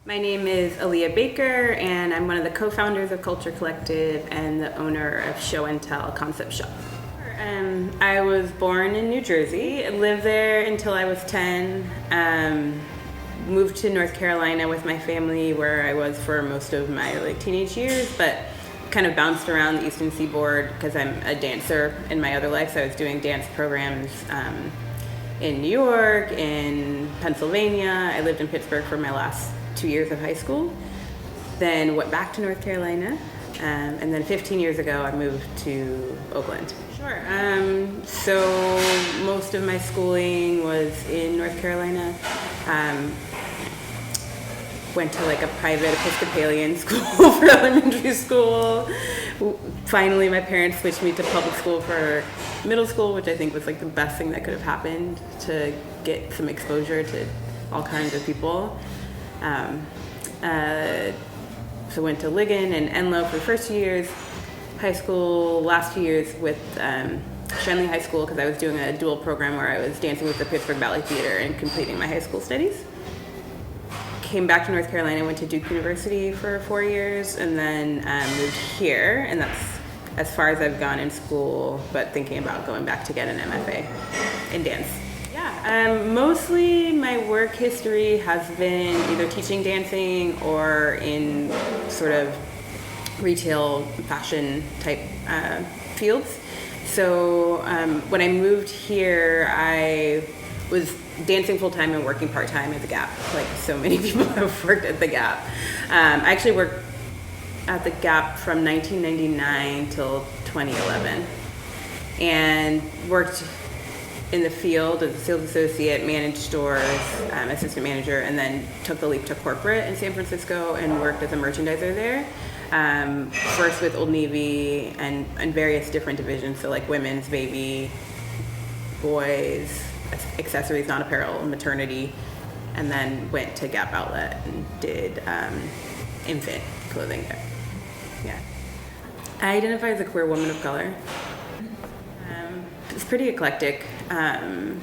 My name is Alyah Baker, and I'm one of the co-founders of Culture Collective and the owner of Show and Tell Concept Shop. I was born in New Jersey, lived there until I was 10, moved to North Carolina with my family where I was for most of my teenage years, but kind of bounced around the Eastern Seaboard because I'm a dancer in my other life, so I was doing dance programs in New York, in Pennsylvania. I lived in Pittsburgh for my last 2 years of high school, then went back to North Carolina, and then 15 years ago I moved to Oakland. Sure. So most of my schooling was in North Carolina. Went to a private Episcopalian school for elementary school. Finally, my parents switched me to public school for middle school, which I think was the best thing that could have happened to get some exposure to all kinds of people. So went to Ligon and Enloe for the first 2 years, high school, last 2 years with Shenley High School because I was doing a dual program where I was dancing with the Pittsburgh Ballet Theater and completing my high school studies. Came back to North Carolina, went to Duke University for 4 years, and then moved here, and that's as far as I've gone in school, but thinking about going back to get an MFA in dance. Yeah, mostly my work history has been either teaching dancing or in sort of retail fashion type fields. So when I moved here, I was dancing full-time and working part-time at the Gap, like so many people have worked at the Gap. I actually worked at the Gap from 1999 till 2011 and worked in the field as a sales associate, managed stores, assistant manager, and then took the leap to corporate in San Francisco and worked as a merchandiser there. First with Old Navy and various different divisions, so women's, baby, boys, accessories, non-apparel, maternity, and then went to Gap Outlet and did infant clothing there. Yeah. I identify as a queer woman of color. It's pretty eclectic. I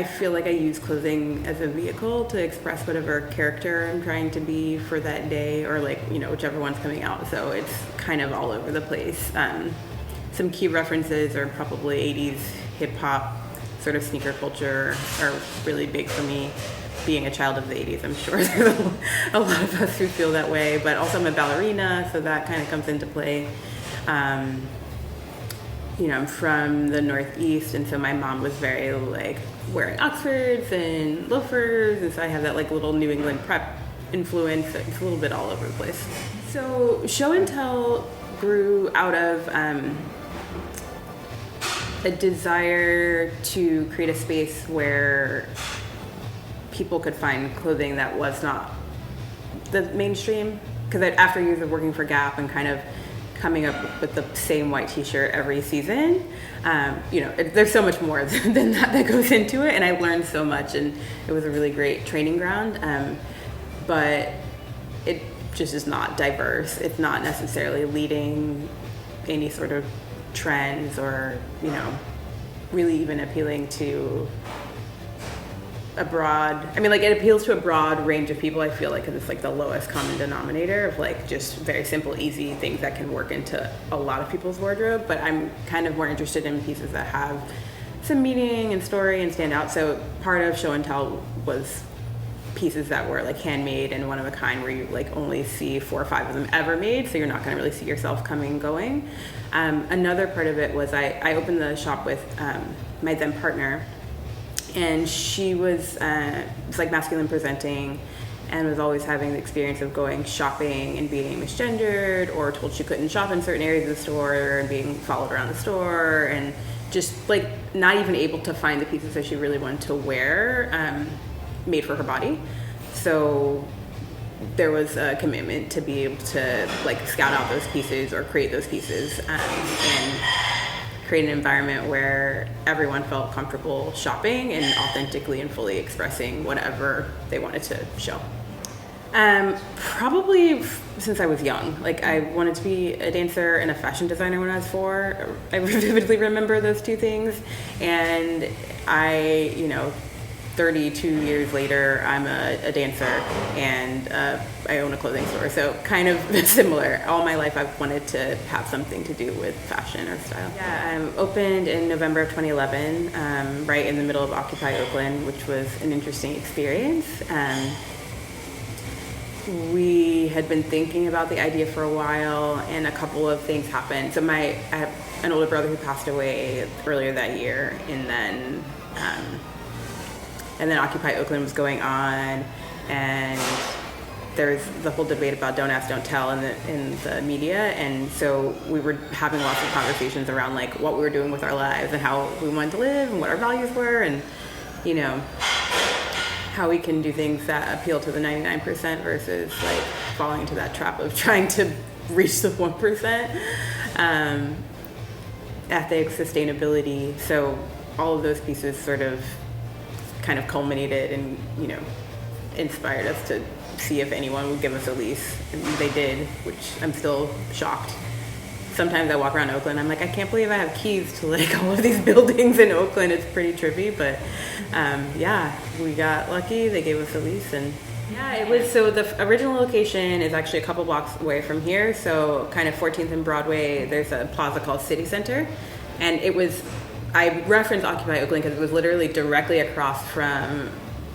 feel like I use clothing as a vehicle to express whatever character I'm trying to be for that day, or whichever one's coming out. So it's kind of all over the place. Some key references are probably 80s hip hop, sort of sneaker culture are really big for me. Being a child of the 80s, I'm sure there's a lot of us who feel that way, but also I'm a ballerina, so that kind of comes into play. I'm from the Northeast, and so my mom was very wearing Oxfords and loafers, and so I have that little New England prep influence. It's a little bit all over the place. So Show and Tell grew out of a desire to create a space where people could find clothing that was not the mainstream. Because after years of working for Gap and kind of coming up with the same white t-shirt every season, there's so much more than that goes into it, and I learned so much, and it was a really great training ground, but it just is not diverse. It's not necessarily leading any sort of trends or really even appealing to a broad, it appeals to a broad range of people, I feel because it's the lowest common denominator of just very simple, easy things that can work into a lot of people's wardrobe. But I'm kind of more interested in pieces that have some meaning and story and stand out. So part of Show and Tell was pieces that were handmade and one of a kind, where you only see 4 or 5 of them ever made, so you're not going to really see yourself coming and going. Another part of it was I opened the shop with my then partner, and she was masculine presenting and was always having the experience of going shopping and being misgendered or told she couldn't shop in certain areas of the store and being followed around the store and just not even able to find the pieces that she really wanted to wear made for her body. So there was a commitment to be able to scout out those pieces or create those pieces and create an environment where everyone felt comfortable shopping and authentically and fully expressing whatever they wanted to show. Probably since I was young. I wanted to be a dancer and a fashion designer when I was 4. I vividly remember those two things, and I 32 years later, I'm a dancer, and I own a clothing store. So kind of similar. All my life, I've wanted to have something to do with fashion or style. Yeah, I opened in November of 2011, right in the middle of Occupy Oakland, which was an interesting experience. We had been thinking about the idea for a while, and a couple of things happened. So I have an older brother who passed away earlier that year, and then Occupy Oakland was going on, and there's the whole debate about don't ask, don't tell in the media, and so we were having lots of conversations around like what we were doing with our lives and how we wanted to live and what our values were, and how we can do things that appeal to the 99% versus like falling into that trap of trying to reach the 1%. Ethics, sustainability. So all of those pieces sort of kind of culminated and, inspired us to see if anyone would give us a lease. And they did, which I'm still shocked. Sometimes I walk around Oakland, I'm like, I can't believe I have keys to like all of these buildings in Oakland. It's pretty trippy, but yeah, we got lucky. They gave us a lease, and yeah, it was, so the original location is actually a couple blocks away from here. So kind of 14th and Broadway, there's a plaza called City Center. And I referenced Occupy Oakland because it was literally directly across from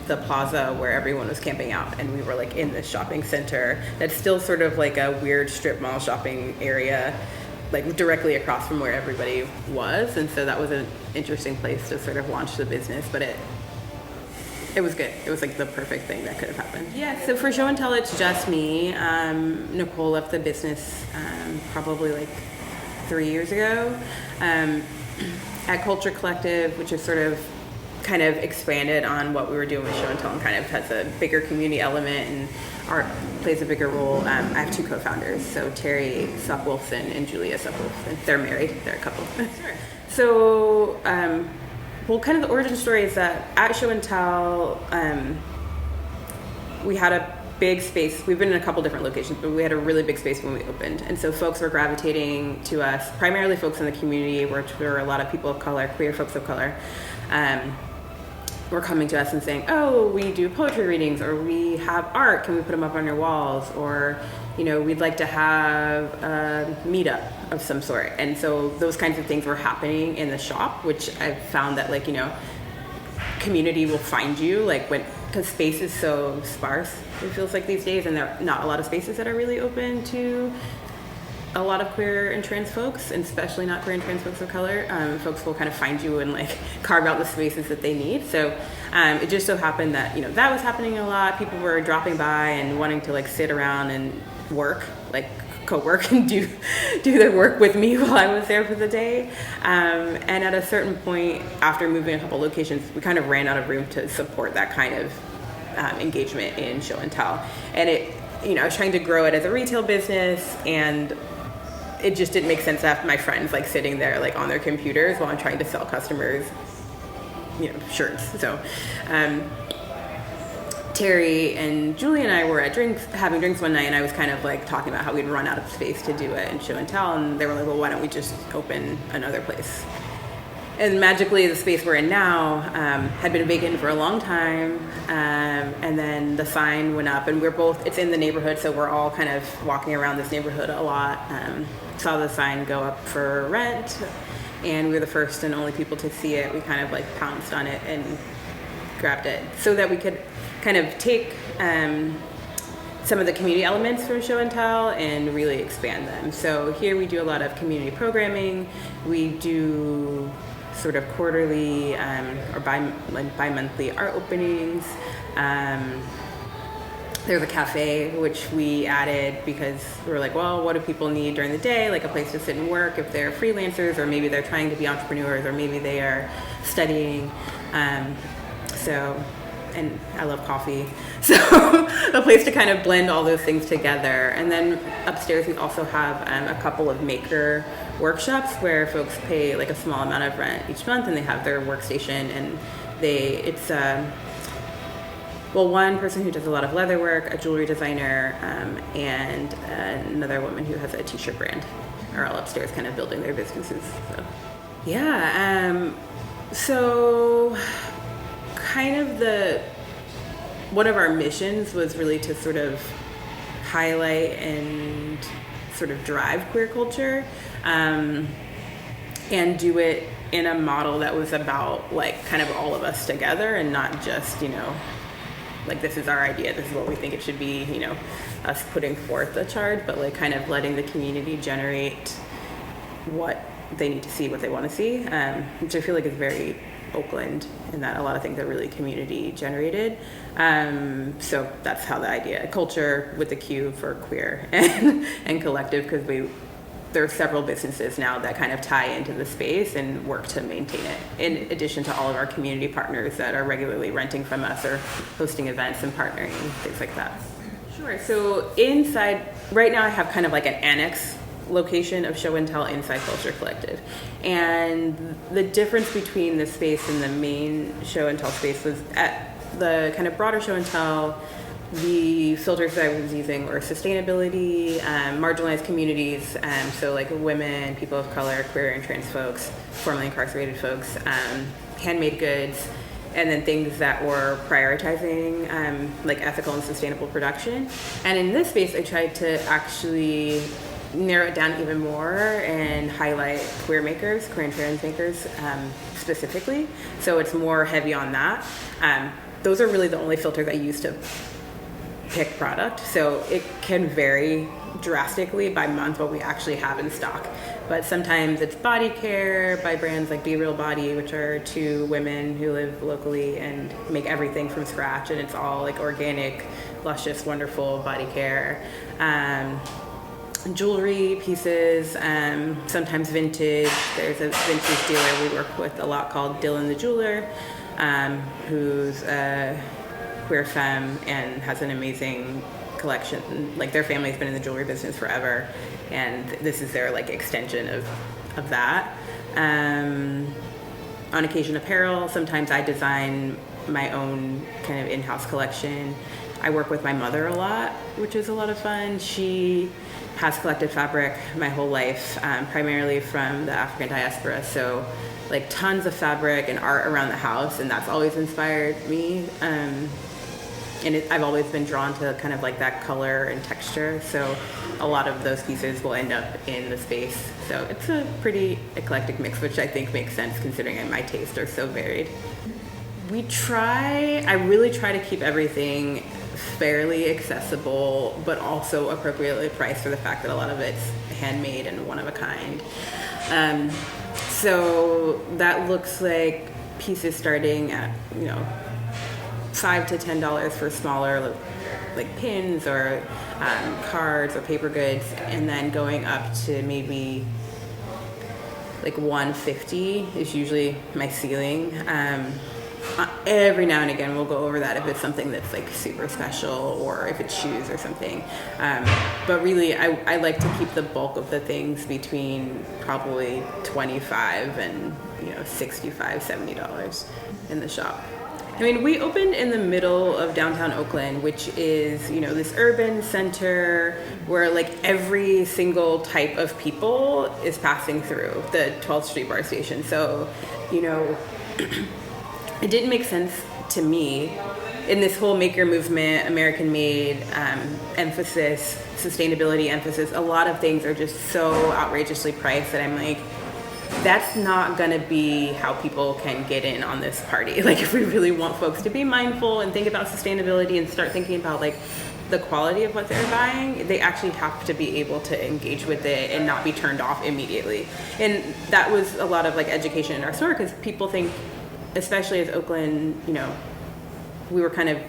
the plaza where everyone was camping out, and we were like in this shopping center that's still sort of like a weird strip mall shopping area, like directly across from where everybody was. And so that was an interesting place to sort of launch the business, but it was good. It was like the perfect thing that could have happened. Yeah, so for show and tell, it's just me. Nicole left the business probably like 3 years ago. At Culture Collective, which is sort of kind of expanded on what we were doing with show and tell, and kind of has a bigger community element, and art plays a bigger role. I have two co-founders, so Terry Sup-Wilson and Julia Sup-Wilson. They're married, they're a couple. Sure. So, well, kind of the origin story is that at show and tell, we had a big space. We've been in a couple different locations, but we had a really big space when we opened. And so folks were gravitating to us, primarily folks in the community, which were a lot of people of color, queer folks of color, were coming to us and saying, oh, we do poetry readings, or we have art, can we put them up on your walls? Or, we'd like to have a meetup of some sort. And so those kinds of things were happening in the shop, which I've found that community will find you, because space is so sparse, it feels like these days, and there are not a lot of spaces that are really open to a lot of queer and trans folks, and especially not queer and trans folks of color. Folks will kind of find you and carve out the spaces that they need. So it just so happened that that was happening a lot. People were dropping by and wanting to sit around and work, co-work and do their work with me while I was there for the day. And at a certain point, after moving a couple locations, we kind of ran out of room to support that kind of engagement in show and tell. And I was trying to grow it as a retail business, and it just didn't make sense to have my friends sitting there on their computers while I'm trying to sell customers shirts. So Terry and Julie and I were at having drinks one night, and I was kind of talking about how we'd run out of space to do it in show and tell, and they were like, well, why don't we just open another place? And magically, the space we're in now had been vacant for a long time, and then the sign went up, and it's in the neighborhood, so we're all kind of walking around this neighborhood a lot. Saw the sign go up for rent, and we were the first and only people to see it. We kind of pounced on it and grabbed it so that we could kind of take some of the community elements from show and tell and really expand them. So here we do a lot of community programming. We do sort of quarterly or bi-monthly art openings. There's a cafe, which we added because we were like, well, what do people need during the day? A place to sit and work if they're freelancers, or maybe they're trying to be entrepreneurs, or maybe they are studying. And I love coffee. So a place to kind of blend all those things together. And then upstairs we also have a couple of maker workshops where folks pay a small amount of rent each month, and they have their workstation, and it's one person who does a lot of leather work, a jewelry designer, and another woman who has a t-shirt brand are all upstairs kind of building their businesses. So yeah, so kind of one of our missions was really to sort of highlight and sort of drive queer culture, and do it in a model that was about like kind of all of us together, and not just, like this is our idea, this is what we think it should be, us putting forth a charge, but like kind of letting the community generate what they need to see, what they want to see, which I feel like is very Oakland, in that a lot of things are really community generated. So that's how the idea, culture with the Q for queer and collective, because there are several businesses now that kind of tie into the space and work to maintain it, in addition to all of our community partners that are regularly renting from us or hosting events and partnering, things like that. Sure. So inside, right now I have kind of like an annex location of show and tell inside Culture Collective. And the difference between the space and the main show and tell space was, at the kind of broader show and tell, the filters that I was using were sustainability, marginalized communities, so like women, people of color, queer and trans folks, formerly incarcerated folks, handmade goods, and then things that were prioritizing like ethical and sustainable production. And in this space, I tried to actually narrow it down even more and highlight queer makers, queer and trans makers specifically. So it's more heavy on that. Those are really the only filters I use to pick product. So it can vary drastically by month what we actually have in stock. But sometimes it's body care by brands like Be Real Body, which are two women who live locally and make everything from scratch. And it's all like organic, luscious, wonderful body care. Jewelry pieces, sometimes vintage. There's a vintage dealer we work with a lot called Dylan the Jeweler, who's a queer femme and has an amazing collection. Like their family's been in the jewelry business forever, and this is their like extension of that. On occasion apparel, sometimes I design my own kind of in-house collection. I work with my mother a lot, which is a lot of fun. She has collected fabric my whole life, primarily from the African diaspora. So like tons of fabric and art around the house, and that's always inspired me. I've always been drawn to kind of like that color and texture. So a lot of those pieces will end up in the space. So it's a pretty eclectic mix, which I think makes sense considering my tastes are so varied. I really try to keep everything fairly accessible, but also appropriately priced for the fact that a lot of it's handmade and one of a kind. So that looks like pieces starting at, $5 to $10 for smaller, like pins or cards or paper goods, and then going up to maybe like $150 is usually my ceiling. Every now and again we'll go over that if it's something that's like super special or if it's shoes or something. But really I like to keep the bulk of the things between probably $25 and $65, $70 in the shop. I mean, we opened in the middle of downtown Oakland, which is, this urban center where like every single type of people is passing through the 12th Street BART station. So, it didn't make sense to me in this whole maker movement, American made emphasis, sustainability emphasis. A lot of things are just so outrageously priced that I'm like, that's not gonna be how people can get in on this party. Like if we really want folks to be mindful and think about sustainability and start thinking about like the quality of what they're buying, they actually have to be able to engage with it and not be turned off immediately. And that was a lot of like education in our store, because people think, especially as Oakland, we were kind of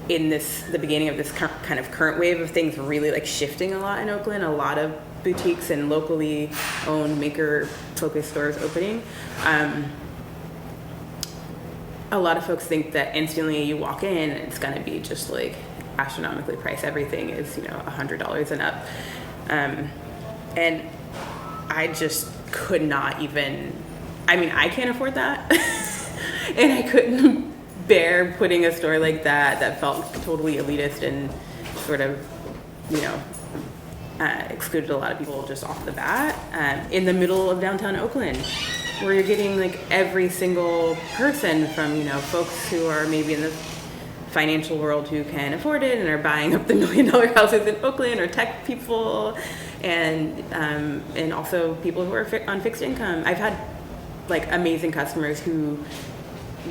in the beginning of this kind of current wave of things really like shifting a lot in Oakland, a lot of boutiques and locally owned maker focused stores opening. A lot of folks think that instantly you walk in and it's going to be just like astronomically priced. Everything is, $100 and up. And I just could not even, I can't afford that. And I couldn't bear putting a store like that felt totally elitist and sort of, excluded a lot of people just off the bat, in the middle of downtown Oakland. where you're getting like every single person from, you know, folks who are maybe in the financial world who can afford it and are buying up the $1 million houses in Oakland, or tech people, and also people who are on fixed income. I've had like amazing customers who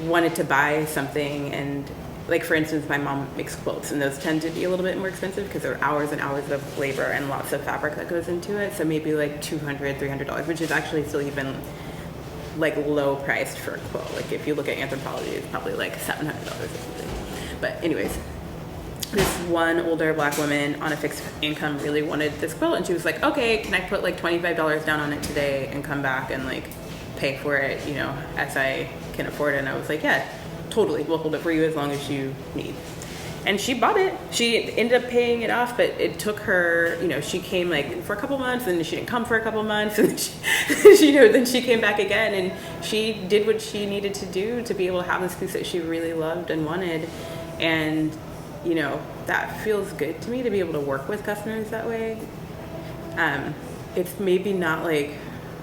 wanted to buy something, and like, for instance, my mom makes quilts, and those tend to be a little bit more expensive because there are hours and hours of labor and lots of fabric that goes into it. So maybe like $200, $300, which is actually still even like low priced for a quilt. Like if you look at Anthropologie, it's probably like $700 or something. But anyways, this one older black woman on a fixed income really wanted this quilt, and she was like, okay, can I put like $25 down on it today and come back and like pay for it, you know, as I can afford it? And I was like, yeah, totally, we'll hold it for you as long as you need. And she bought it. She ended up paying it off, but it took her, you know, she came like for a couple months, and then she didn't come for a couple months, and then she you know, then she came back again, and she did what she needed to do to be able to have this piece that she really loved and wanted. And, you know, that feels good to me, to be able to work with customers that way. It's maybe not like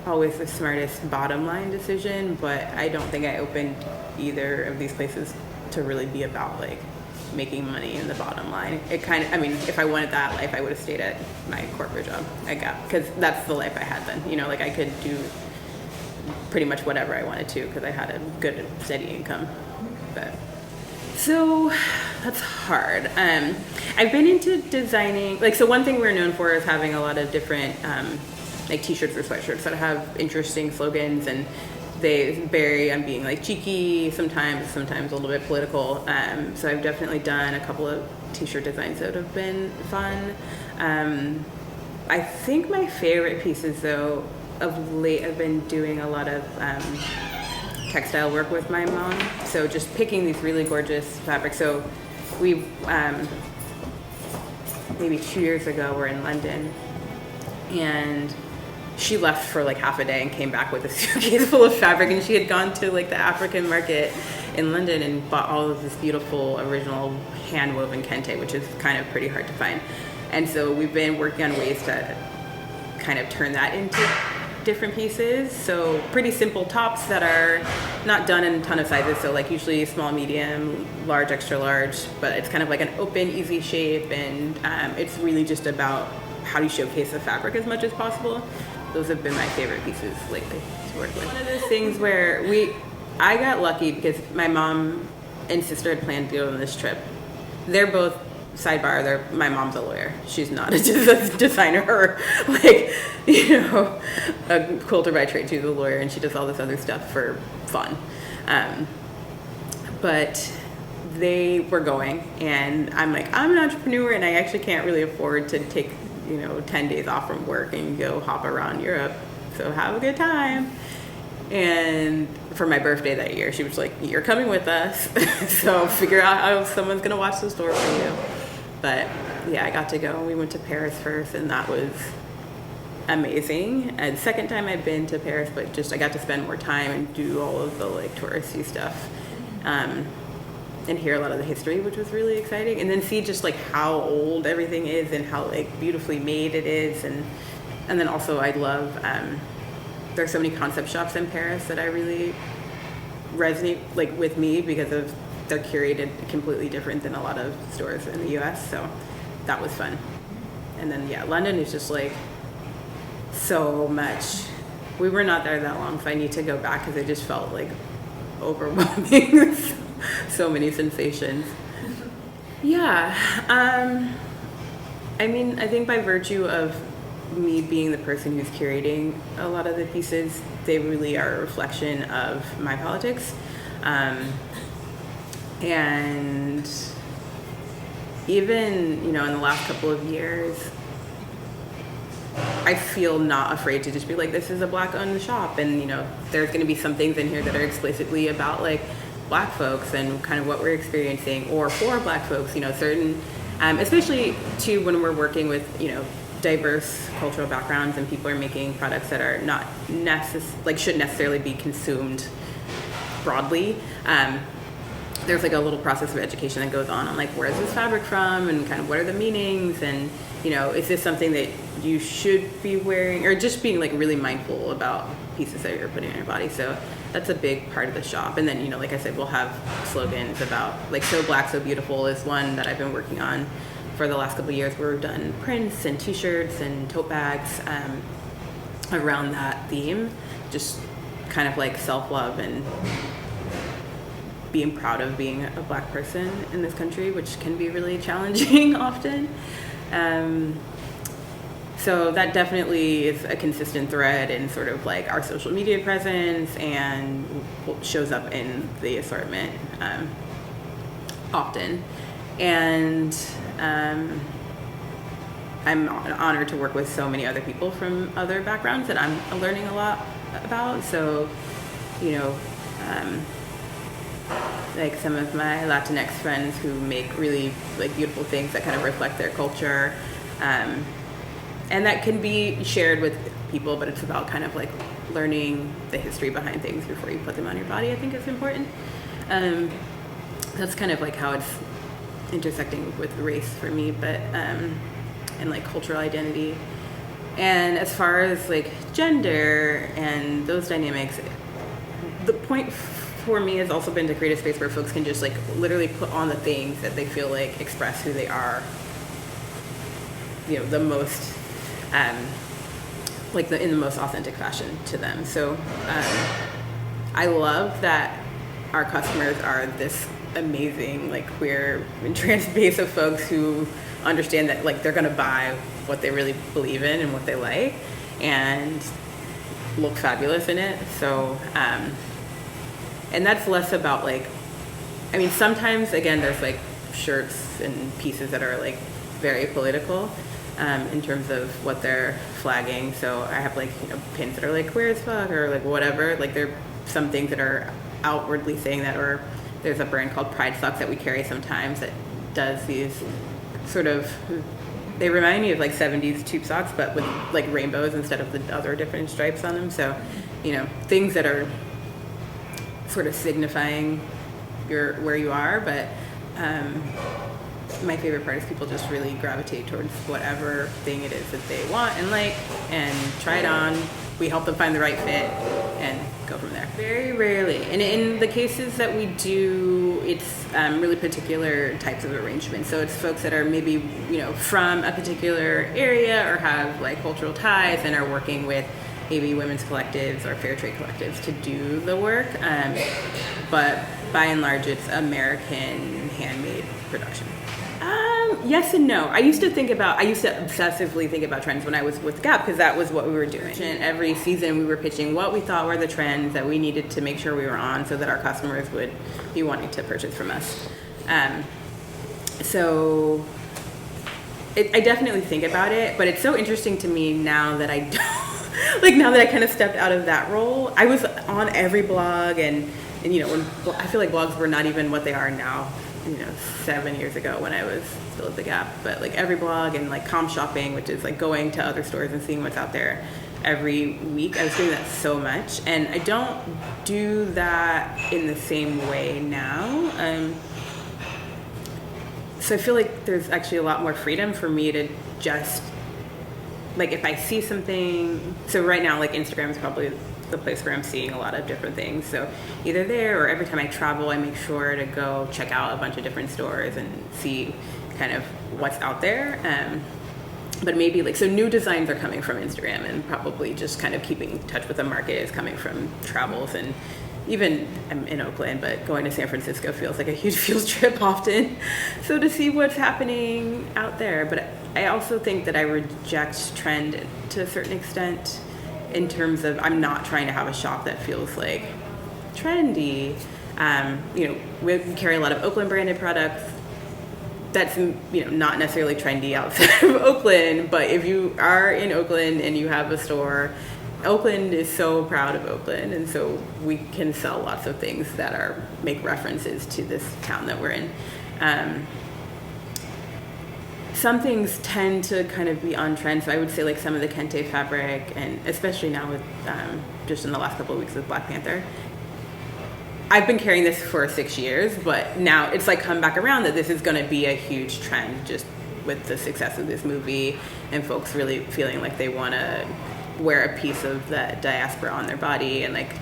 always the smartest bottom line decision, but I don't think I opened either of these places to really be about like making money in the bottom line. It kind of, I mean, if I wanted that life, I would have stayed at my corporate job at Gap, because that's the life I had then. You know, like I could do pretty much whatever I wanted to because I had a good steady income. But so that's hard. I've been into designing, like, so one thing we're known for is having a lot of different like t-shirts or sweatshirts that have interesting slogans, and they vary on being like cheeky sometimes a little bit political. So I've definitely done a couple of t-shirt designs that have been fun. I think my favorite pieces though of late have been doing a lot of textile work with my mom. So just picking these really gorgeous fabrics. So we maybe 2 years ago we're in London, and she left for like half a day and came back with a suitcase full of fabric, and she had gone to like the African market in London and bought all of this beautiful original hand woven kente, which is kind of pretty hard to find. And so we've been working on ways to kind of turn that into different pieces. So pretty simple tops that are not done in a ton of sizes, so like usually small, medium, large, extra large, but it's kind of like an open, easy shape, and it's really just about how do you showcase the fabric as much as possible. Those have been my favorite pieces lately to work with. One of those things where I got lucky because my mom and sister had planned to go on this trip. They're both, sidebar, my mom's a lawyer. She's not a designer or like, you know, a quilter by trade. She's a lawyer, and she does all this other stuff for fun. But they were going, and I'm like, I'm an entrepreneur, and I actually can't really afford to take, you know, 10 days off from work and go hop around Europe. So have a good time. And for my birthday that year, she was like, you're coming with us. So figure out how someone's going to watch the store for you. But yeah, I got to go. We went to Paris first, and that was amazing. And second time I've been to Paris, but just I got to spend more time and do all of the like touristy stuff. And hear a lot of the history, which was really exciting, and then see just like how old everything is and how like beautifully made it is, and then also I love there's so many concept shops in Paris that I really resonate like with me because of they're curated completely different than a lot of stores in the US, so that was fun. And then yeah, London is just like so much. We were not there that long, so I need to go back because it just felt like overwhelming. So many sensations. Yeah. I mean, I think by virtue of me being the person who's curating a lot of the pieces, they really are a reflection of my politics. And even, you know, in the last couple of years, I feel not afraid to just be like, this is a Black-owned shop, and, you know, there's going to be some things in here that are explicitly about, like, Black folks and kind of what we're experiencing, or for Black folks, you know, certain, especially too when we're working with, you know, diverse cultural backgrounds and people are making products that are not shouldn't necessarily be consumed broadly. There's like a little process of education that goes on like, where is this fabric from, and kind of what are the meanings, and, you know, is this something that you should be wearing, or just being like really mindful about pieces that you're putting on your body. So that's a big part of the shop. And then, you know, like I said, we'll have slogans about, like, So Black, So Beautiful is one that I've been working on for the last couple of years, where we've done prints and t-shirts and tote bags around that theme, just kind of like self-love and being proud of being a Black person in this country, which can be really challenging often. So that definitely is a consistent thread in sort of like our social media presence, and shows up in the assortment often. And I'm honored to work with so many other people from other backgrounds that I'm learning a lot about. So, you know, like some of my Latinx friends who make really like beautiful things that kind of reflect their culture. And that can be shared with people, but it's about kind of like learning the history behind things before you put them on your body, I think is important. That's kind of like how it's intersecting with race for me, but and like cultural identity. And as far as like gender and those dynamics, the point for me has also been to create a space where folks can just like literally put on the things that they feel like express who they are, you know, the most like in the most authentic fashion to them. So I love that our customers are this amazing like queer and trans base of folks who understand that like they're gonna buy what they really believe in and what they like and look fabulous in it. So and that's less about like, I mean, sometimes again there's like shirts and pieces that are like very political in terms of what they're flagging. So I have like, you know, pins that are like queer as fuck or like whatever. Like there are some things that are outwardly saying that, or there's a brand called Pride Socks that we carry sometimes that does these sort of, they remind me of like 70s tube socks, but with like rainbows instead of the other different stripes on them. So, you know, things that are sort of signifying where you are, but my favorite part is people just really gravitate towards whatever thing it is that they want and like, and try it on. We help them find the right fit and go from there. Very rarely. And in the cases that we do, it's really particular types of arrangements. So it's folks that are maybe, you know, from a particular area or have like cultural ties and are working with maybe women's collectives or fair trade collectives to do the work. But by and large, it's American handmade production. Yes and no. I used to obsessively think about trends when I was with Gap, because that was what we were doing. And every season we were pitching what we thought were the trends that we needed to make sure we were on so that our customers would be wanting to purchase from us. So I definitely think about it, but it's so interesting to me now that I don't, like now that I kind of stepped out of that role. I was on every blog and you know, when I feel like blogs were not even what they are now, you know, 7 years ago when I was still at the Gap, but like every blog and like comp shopping, which is like going to other stores and seeing what's out there every week. I was doing that so much, and I don't do that in the same way now. So I feel like there's actually a lot more freedom for me to just, like if I see something, so right now like Instagram is probably the place where I'm seeing a lot of different things. So either there or every time I travel, I make sure to go check out a bunch of different stores and see kind of what's out there. But maybe like, so new designs are coming from Instagram, and probably just kind of keeping in touch with the market is coming from travels. And even I'm in Oakland, but going to San Francisco feels like a huge field trip often. So to see what's happening out there. But I also think that I reject trend to a certain extent, in terms of I'm not trying to have a shop that feels like trendy. You know, we carry a lot of Oakland branded products. That's, you know, not necessarily trendy outside of Oakland, but if you are in Oakland and you have a store, Oakland is so proud of Oakland, and so we can sell lots of things that make references to this town that we're in. Some things tend to kind of be on trend, so I would say like some of the kente fabric, and especially now with just in the last couple of weeks with Black Panther. I've been carrying this for 6 years, but now it's like come back around that this is going to be a huge trend just with the success of this movie and folks really feeling like they want to wear a piece of the diaspora on their body and like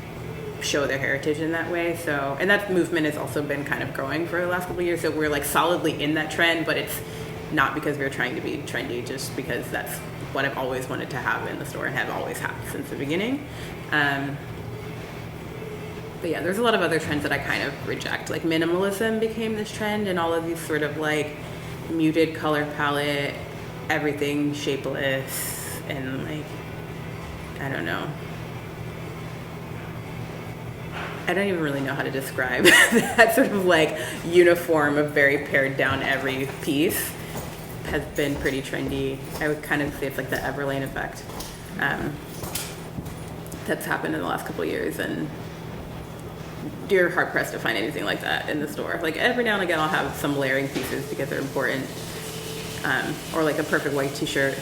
show their heritage in that way. So, and that movement has also been kind of growing for the last couple of years. So we're like solidly in that trend, but it's not because we're trying to be trendy, just because that's what I've always wanted to have in the store and have always had since the beginning. But yeah, there's a lot of other trends that I kind of reject. Like minimalism became this trend, and all of these sort of like muted color palette, everything shapeless, and like, I don't know. I don't even really know how to describe that sort of like uniform of very pared down every piece has been pretty trendy. I would kind of say it's like the Everlane effect that's happened in the last couple of years, and you're hard pressed to find anything like that in the store. Like every now and again I'll have some layering pieces because they're important, or like a perfect white t-shirt,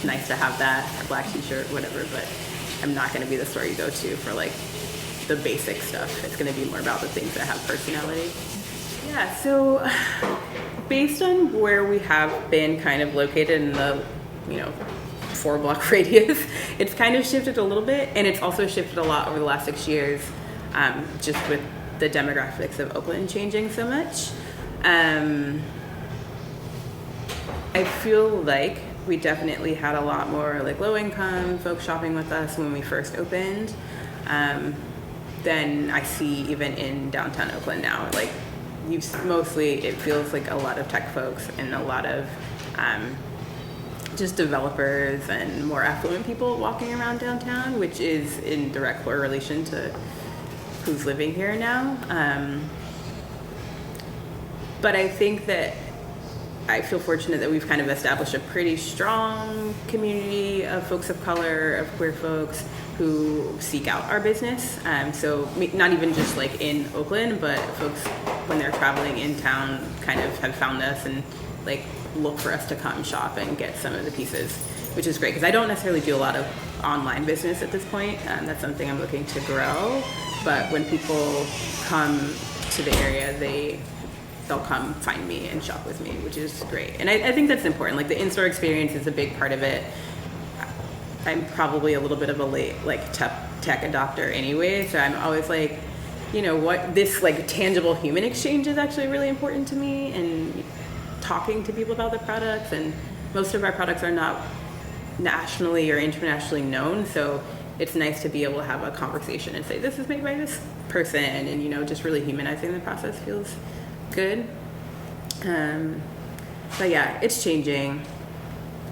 nice to have that, or black t-shirt, whatever, but I'm not going to be the store you go to for like the basic stuff. It's going to be more about the things that have personality. Yeah, so based on where we have been kind of located in the, 4-block radius, it's kind of shifted a little bit, and it's also shifted a lot over the last 6 years, just with the demographics of Oakland changing so much. I feel like we definitely had a lot more like low-income folks shopping with us when we first opened, than I see even in downtown Oakland now. Like, mostly it feels like a lot of tech folks and a lot of just developers and more affluent people walking around downtown, which is in direct correlation to who's living here now. But I think that I feel fortunate that we've kind of established a pretty strong community of folks of color, of queer folks who seek out our business. So not even just like in Oakland, but folks when they're traveling in town kind of have found us and like look for us to come shop and get some of the pieces, which is great because I don't necessarily do a lot of online business at this point. That's something I'm looking to grow. But when people come to the area, they'll come find me and shop with me, which is great. And I think that's important. Like the in-store experience is a big part of it. I'm probably a little bit of a late like tech adopter anyway, so I'm always like, what this like tangible human exchange is actually really important to me, and talking to people about the products. And most of our products are not nationally or internationally known, so it's nice to be able to have a conversation and say this is made by this person, and just really humanizing the process feels good. But yeah, it's changing,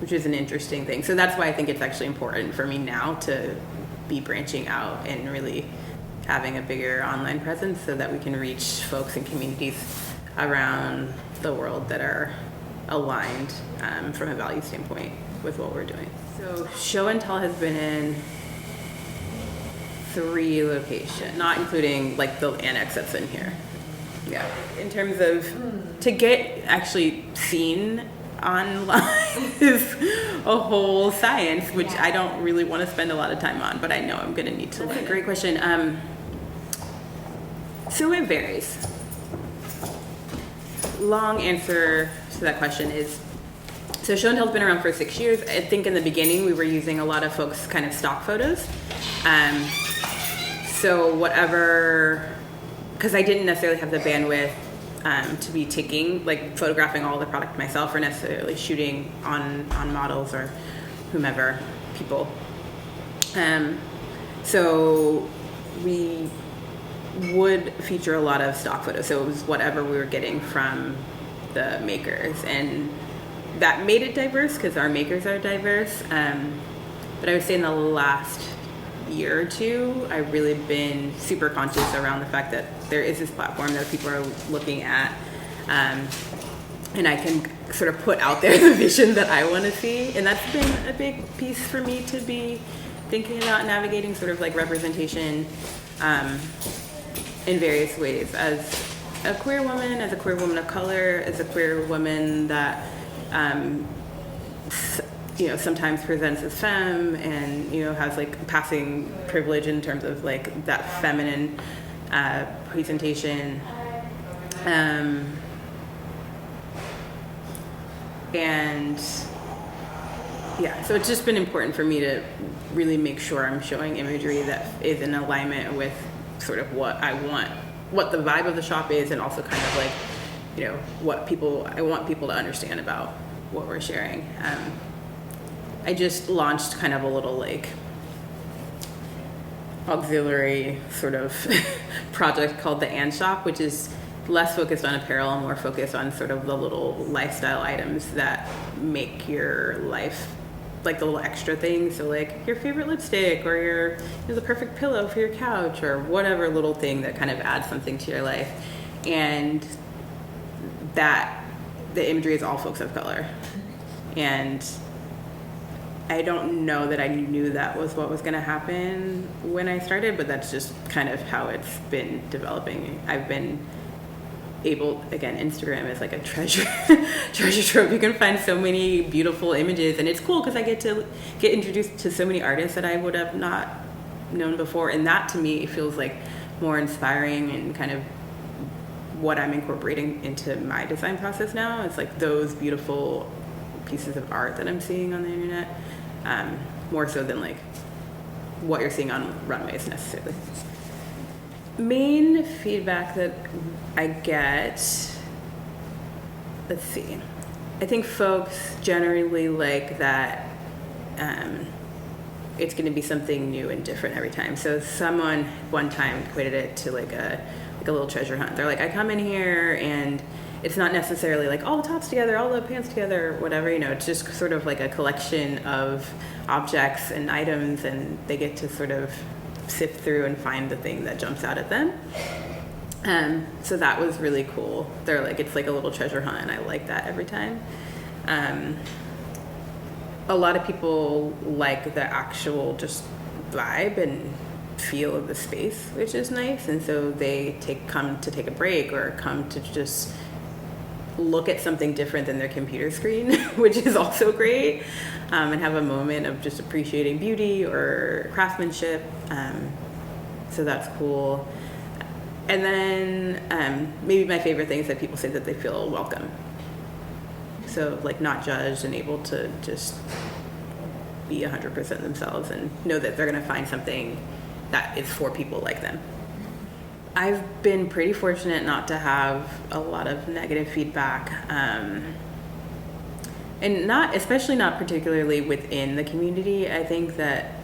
which is an interesting thing. So that's why I think it's actually important for me now to be branching out and really having a bigger online presence so that we can reach folks and communities around the world that are aligned from a value standpoint with what we're doing. So Show and Tell has been in 3 locations, not including like the annex that's in here. Yeah. In terms of to get actually seen online is a whole science, which I don't really want to spend a lot of time on, but I know I'm going to need to learn. That's a great question. So it varies. Long answer to that question is, so Show and Tell's been around for 6 years. I think in the beginning we were using a lot of folks' kind of stock photos. So whatever, because I didn't necessarily have the bandwidth to be photographing all the product myself, or necessarily shooting on models or whomever, people. So we would feature a lot of stock photos. So it was whatever we were getting from the makers, and that made it diverse because our makers are diverse. But I would say in the last year or 2, I've really been super conscious around the fact that there is this platform that people are looking at, and I can sort of put out there the vision that I want to see. And that's been a big piece for me to be thinking about navigating sort of like representation in various ways as a queer woman of color, as a queer woman that sometimes presents as femme and has like passing privilege in terms of like that feminine presentation, and Yeah, so it's just been important for me to really make sure I'm showing imagery that is in alignment with sort of what I want, what the vibe of the shop is, and also kind of like, you know, what I want people to understand about what we're sharing. I just launched kind of a little like auxiliary sort of project called the And Shop, which is less focused on apparel and more focused on sort of the little lifestyle items that make your life, like the little extra things. So like your favorite lipstick, or your the perfect pillow for your couch, or whatever little thing that kind of adds something to your life. And that the imagery is all folks of color. And I don't know that I knew that was what was going to happen when I started, but that's just kind of how it's been developing. I've been able, again, Instagram is like a treasure trove. You can find so many beautiful images, and it's cool because I get to get introduced to so many artists that I would have not known before, and that to me feels like more inspiring and kind of what I'm incorporating into my design process now. It's like those beautiful pieces of art that I'm seeing on the internet, more so than like what you're seeing on runways necessarily. Main feedback that I get, let's see, I think folks generally like that it's going to be something new and different every time. So someone one time equated it to like a little treasure hunt. They're like, I come in here and it's not necessarily like all the tops together, all the pants together, whatever, you know, it's just sort of like a collection of objects and items, and they get to sort of sift through and find the thing that jumps out at them. So that was really cool. They're like, it's like a little treasure hunt, and I like that every time. A lot of people like the actual just vibe and feel of the space, which is nice, and so they come to take a break or come to just look at something different than their computer screen, which is also great, and have a moment of just appreciating beauty or craftsmanship. So that's cool. And then maybe my favorite thing is that people say that they feel welcome. So like not judged and able to just be 100% themselves and know that they're going to find something that is for people like them. I've been pretty fortunate not to have a lot of negative feedback, and especially not particularly within the community. I think that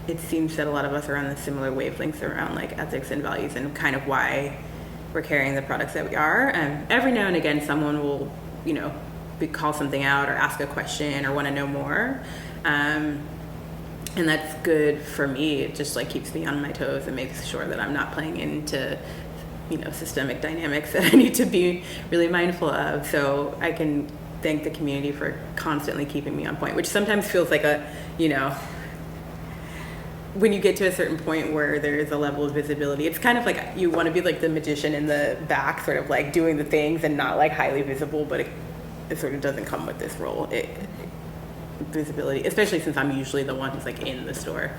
it seems that a lot of us are on the similar wavelengths around like ethics and values and kind of why we're carrying the products that we are. Every now and again, someone will, you know, call something out or ask a question or want to know more. And that's good for me. It just like keeps me on my toes and makes sure that I'm not playing into, you know, systemic dynamics that I need to be really mindful of. So I can thank the community for constantly keeping me on point, which sometimes feels like a, you know, when you get to a certain point where there's a level of visibility, it's kind of like you want to be like the magician in the back, sort of like doing the things and not like highly visible, but it sort of doesn't come with this role. Visibility, especially since I'm usually the one who's like in the store.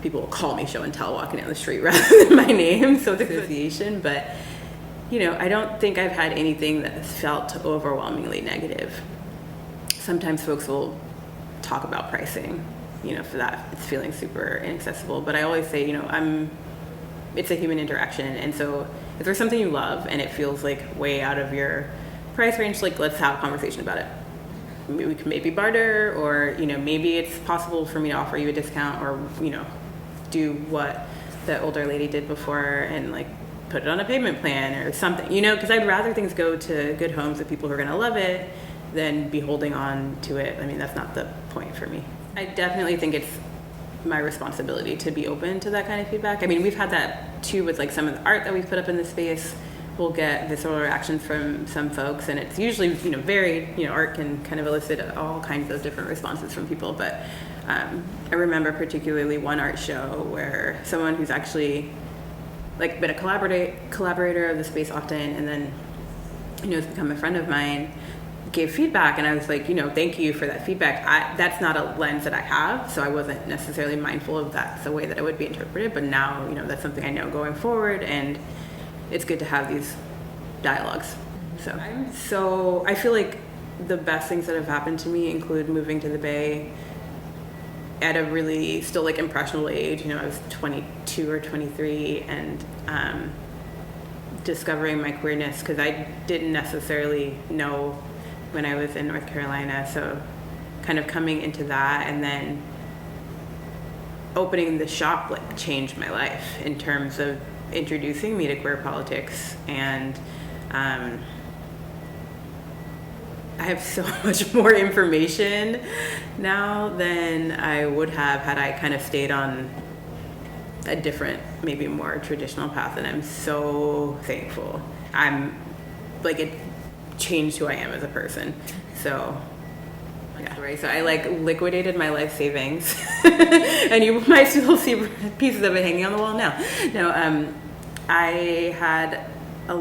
People will call me show and tell walking down the street rather than my name, so it's association. But you know, I don't think I've had anything that felt overwhelmingly negative. Sometimes folks will talk about pricing, you know, for that it's feeling super inaccessible. But I always say, you know, it's a human interaction, and so if there's something you love and it feels like way out of your price range, like let's have a conversation about it. We can maybe barter, or you know, maybe it's possible for me to offer you a discount, or you know, do what the older lady did before and like put it on a payment plan or something, you know, because I'd rather things go to good homes with people who are going to love it than be holding on to it. I mean, that's not the point for me. I definitely think it's my responsibility to be open to that kind of feedback. I mean, we've had that too with like some of the art that we've put up in the space. We'll get visceral reactions from some folks, and it's usually, you know, varied. You know, art can kind of elicit all kinds of different responses from people. But I remember particularly one art show where someone who's actually like been a collaborator of the space often, and then, you know, has become a friend of mine, gave feedback, and I was like, you know, thank you for that feedback. That's not a lens that I have, so I wasn't necessarily mindful of that, the way that it would be interpreted. But now, you know, that's something I know going forward, and it's good to have these dialogues. So I feel like the best things that have happened to me include moving to the Bay at a really still like impressionable age. I was 22 or 23, and discovering my queerness, because I didn't necessarily know when I was in North Carolina. So kind of coming into that, and then opening the shop like changed my life in terms of introducing me to queer politics. And I have so much more information now than I would have had I kind of stayed on a different, maybe more traditional path, and I'm so thankful. I'm like, it changed who I am as a person. So yeah, right. So I like liquidated my life savings, and you might still see pieces of it hanging on the wall now. No, I had a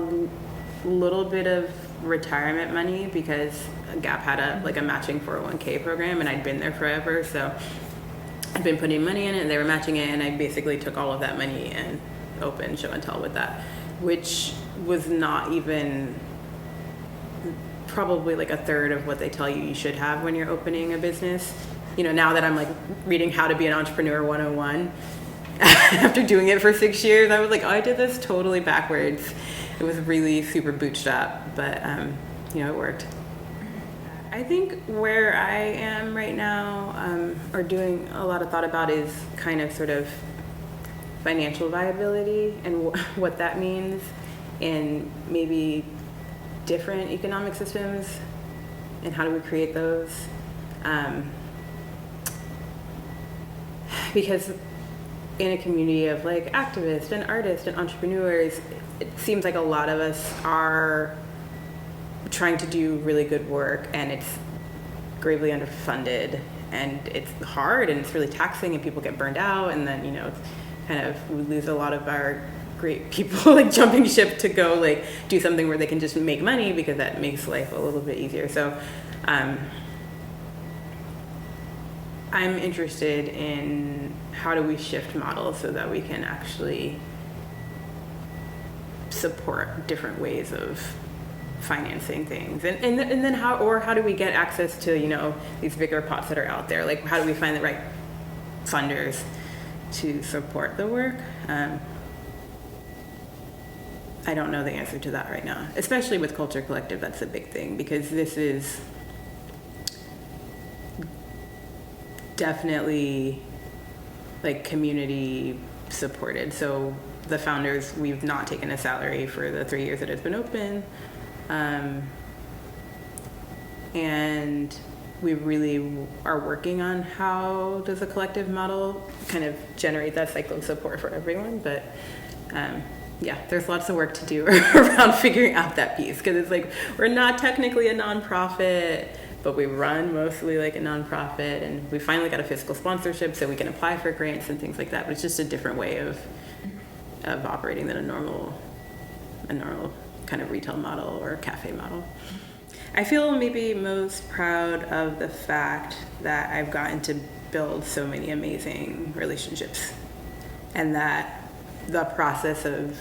little bit of retirement money because Gap had a matching 401k program, and I'd been there forever. So I'd been putting money in it, and they were matching it, and I basically took all of that money and opened show and tell with that, which was not even probably like a third of what they tell you should have when you're opening a business. Now that I'm like reading How to Be an Entrepreneur 101, after doing it for 6 years, I was like, oh, I did this totally backwards. It was really super bootstrap, but it worked. I think where I am right now, or doing a lot of thought about, is kind of sort of financial viability and what that means in maybe different economic systems, and how do we create those. Because in a community of like activists and artists and entrepreneurs, it seems like a lot of us are trying to do really good work, and it's gravely underfunded, and it's hard, and it's really taxing, and people get burned out, and then it's kind of, we lose a lot of our great people like jumping ship to go like do something where they can just make money, because that makes life a little bit easier. So I'm interested in how do we shift models so that we can actually support different ways of financing things, and then how do we get access to these bigger pots that are out there? Like, how do we find the right funders to support the work? I don't know the answer to that right now, especially with Culture Collective. That's a big thing, because this is definitely like community supported. So the founders, we've not taken a salary for the 3 years that it's been open. And we really are working on how does a collective model kind of generate that cycle of support for everyone. But yeah, there's lots of work to do around figuring out that piece, because it's like, we're not technically a nonprofit, but we run mostly like a nonprofit, and we finally got a fiscal sponsorship so we can apply for grants and things like that. But it's just a different way of operating than a normal kind of retail model or cafe model. I feel maybe most proud of the fact that I've gotten to build so many amazing relationships, and that the process of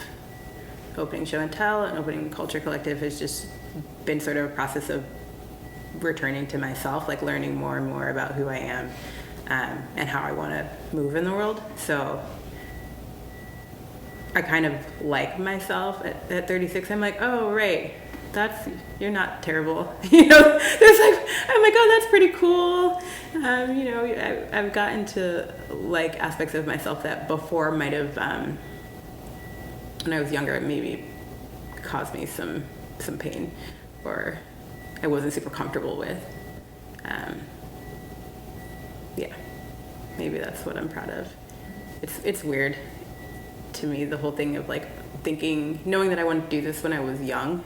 opening Show and Tell and opening Culture Collective has just been sort of a process of returning to myself, like learning more and more about who I am, and how I want to move in the world. So I kind of like myself at 36. I'm like, oh, right, you're not terrible. I'm like, oh, that's pretty cool. I've gotten to like aspects of myself that before might have, when I was younger, it maybe caused me some pain, or I wasn't super comfortable with. Yeah, maybe that's what I'm proud of. It's weird to me, the whole thing of like knowing that I wanted to do this when I was young,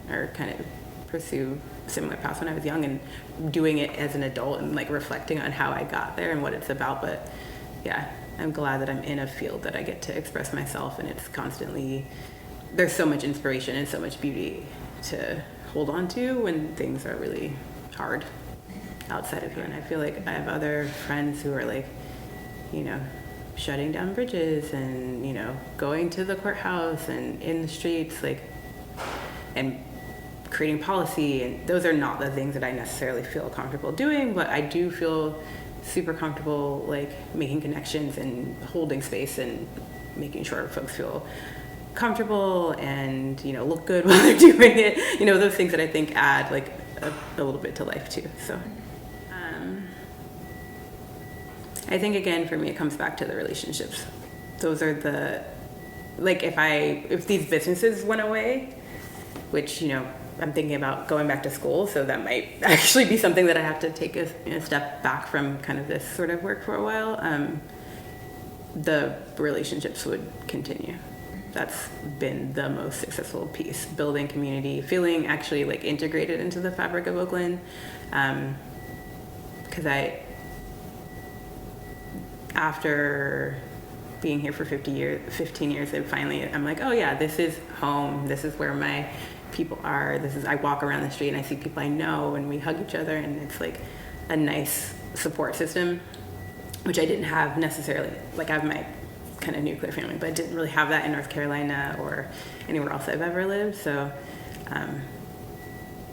or kind of pursue similar paths when I was young, and doing it as an adult and like reflecting on how I got there and what it's about. But yeah, I'm glad that I'm in a field that I get to express myself, and it's constantly, there's so much inspiration and so much beauty to hold on to when things are really hard outside of here. And I feel like I have other friends who are like, shutting down bridges and, going to the courthouse and in the streets, like, and creating policy, and those are not the things that I necessarily feel comfortable doing, but I do feel super comfortable like making connections and holding space and making sure folks feel comfortable and, you know, look good while they're doing it. You know, those things that I think add like a little bit to life too. So I think again for me it comes back to the relationships. Those are the, like if these businesses went away, which, you know, I'm thinking about going back to school, so that might actually be something that I have to take a step back from kind of this sort of work for a while. The relationships would continue. That's been the most successful piece, building community, feeling actually like integrated into the fabric of Oakland. Because after being here for 15 years, and finally I'm like, oh yeah, this is home. This is where my people are. I walk around the street and I see people I know and we hug each other, and it's like a nice support system, which I didn't have necessarily. Like I have my kind of nuclear family, but I didn't really have that in North Carolina or anywhere else I've ever lived. So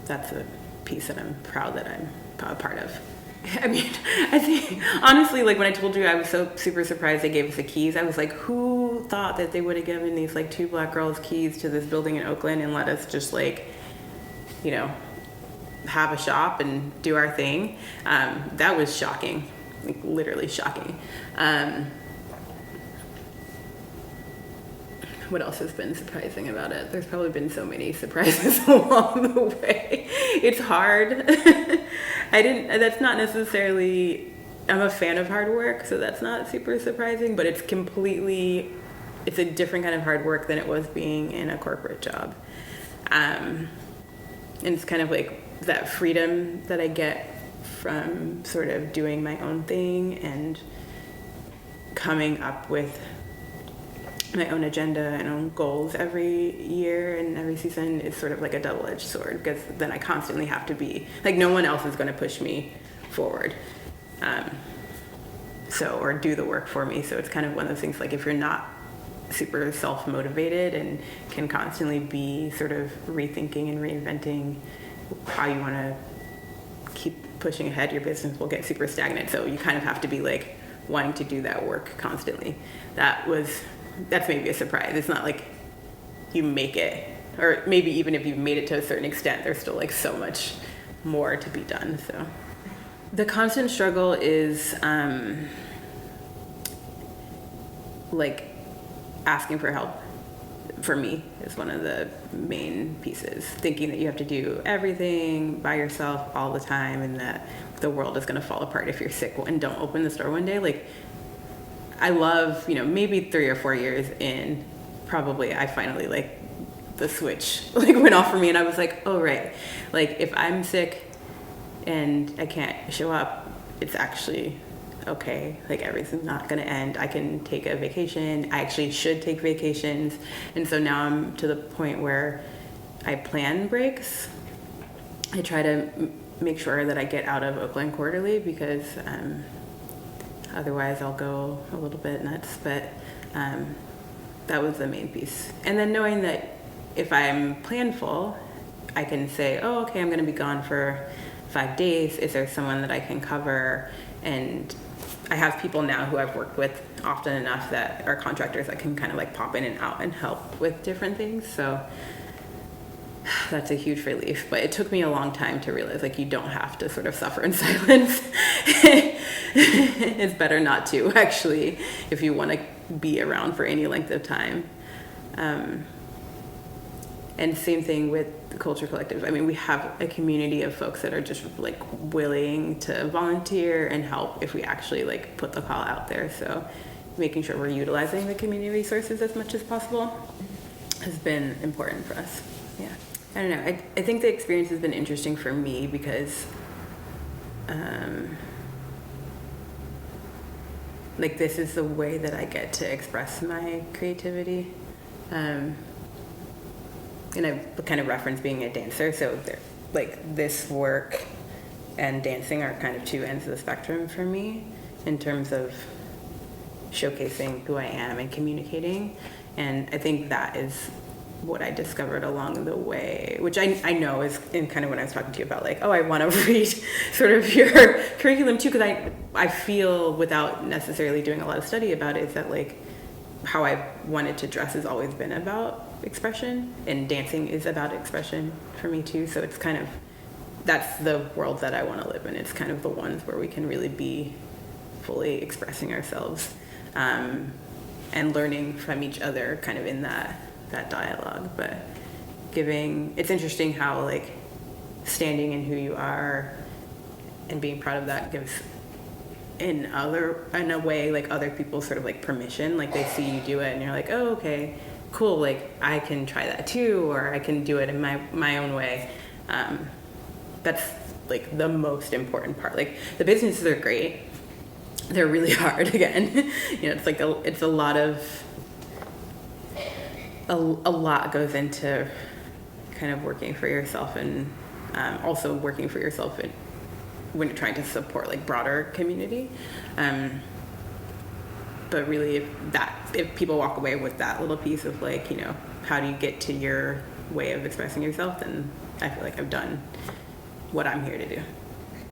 that's a piece that I'm proud that I'm a part of. I mean, I think, honestly, like when I told you I was so super surprised they gave us the keys, I was like, who thought that they would have given these like two Black girls keys to this building in Oakland and let us just like, you know, have a shop and do our thing? That was shocking, like literally shocking. What else has been surprising about it? There's probably been so many surprises along the way. It's hard. That's not necessarily, I'm a fan of hard work, so that's not super surprising, but it's a different kind of hard work than it was being in a corporate job. And it's kind of like that freedom that I get from sort of doing my own thing and coming up with my own agenda and own goals every year and every season is sort of like a double-edged sword, because then I constantly have to be like, no one else is going to push me forward, or do the work for me. So it's kind of one of those things, like if you're not super self-motivated and can constantly be sort of rethinking and reinventing how you want to keep pushing ahead, your business will get super stagnant. So you kind of have to be like wanting to do that work constantly. That's maybe a surprise. It's not like you make it, or maybe even if you've made it to a certain extent, there's still like so much more to be done. So the constant struggle is like asking for help. For me, is one of the main pieces. Thinking that you have to do everything by yourself all the time, and that the world is going to fall apart if you're sick and don't open the store one day. Like, I love, maybe 3 or 4 years in, probably I finally like the switch like went off for me, and I was like, oh right, like if I'm sick and I can't show up, it's actually okay. Like everything's not gonna end. I can take a vacation. I actually should take vacations. And so now I'm to the point where I plan breaks. I try to make sure that I get out of Oakland quarterly, because otherwise I'll go a little bit nuts. But that was the main piece. And then knowing that if I'm planful, I can say, oh, okay, I'm going to be gone for 5 days. Is there someone that I can cover? And I have people now who I've worked with often enough that are contractors that can kind of like pop in and out and help with different things. So that's a huge relief. But it took me a long time to realize, like, you don't have to sort of suffer in silence. It's better not to, actually, if you want to be around for any length of time. And same thing with the Culture Collective. I mean, we have a community of folks that are just like willing to volunteer and help if we actually like put the call out there. So making sure we're utilizing the community resources as much as possible has been important for us. Yeah. I don't know. I think the experience has been interesting for me because like this is the way that I get to express my creativity. And I kind of reference being a dancer, so like this work and dancing are kind of two ends of the spectrum for me in terms of showcasing who I am and communicating. And I think that is what I discovered along the way, which I know is in kind of when I was talking to you about like, oh, I want to read sort of your curriculum too, because I feel, without necessarily doing a lot of study about it, is that like how I wanted to dress has always been about expression, and dancing is about expression for me too. So it's kind of, that's the world that I want to live in. It's kind of the ones where we can really be fully expressing ourselves, and learning from each other kind of in that dialogue. But it's interesting how like standing in who you are and being proud of that gives in a way like other people sort of like permission, like they see you do it and you're like, oh, okay, cool, like I can try that too, or I can do it in my own way. That's like the most important part. Like the businesses are great, they're really hard again. It's like it's a lot of a lot goes into kind of working for yourself, and also working for yourself when you're trying to support like broader community. But really, if people walk away with that little piece of like, how do you get to your way of expressing yourself, then I feel like I've done what I'm here to do.